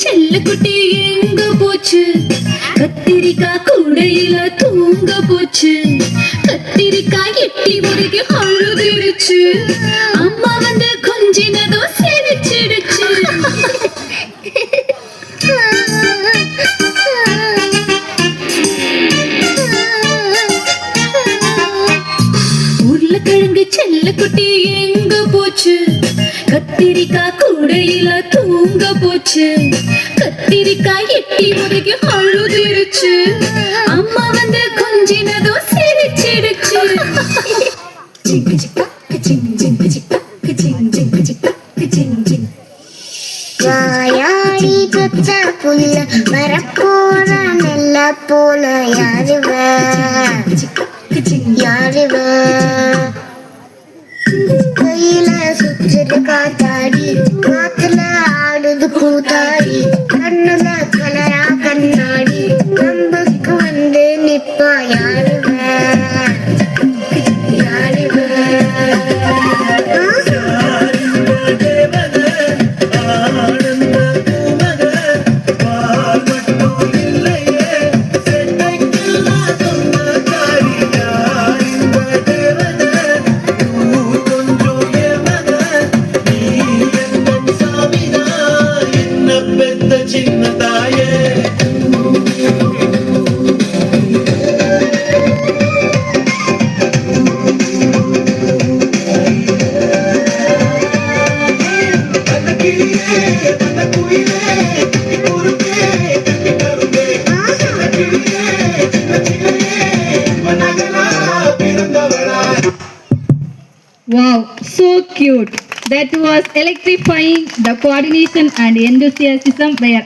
செல்லக்குட்டி எங்க போச்சு? கத்திரிக்காய் கூடையில தூங்க போச்சு. கத்திரிக்காய் எட்டி முறைக்கு அழுதுடுச்சு. அம்மா வந்து கொஞ்சினதும் சிரிச்சிடுச்சு. உருளைக்கிழங்கு செல்லக்குட்டி எங்க போச்சு? கத்திரிக்காய் கூடையில தூங்க போச்சு. கத்திரிக்காய் எட்டி முறைக்கு அழுதுடுச்சு. அம்மா வந்து கொஞ்சினதும் சிரிச்சிடுச்சு. வாயாடி பெற்ற புல்ல வரப்போற மெல்ல போல யாருவ யாருவ கையில சுற்றுது காத்தாடி காத்துல ஆடுது கூத்தாடி கண்ணுல கலரா கண்ணாடி கம்புக்கு வந்து நிப்பா யாருவ யாருவ Wow, so cute. That was electrifying. The coordination and enthusiasm were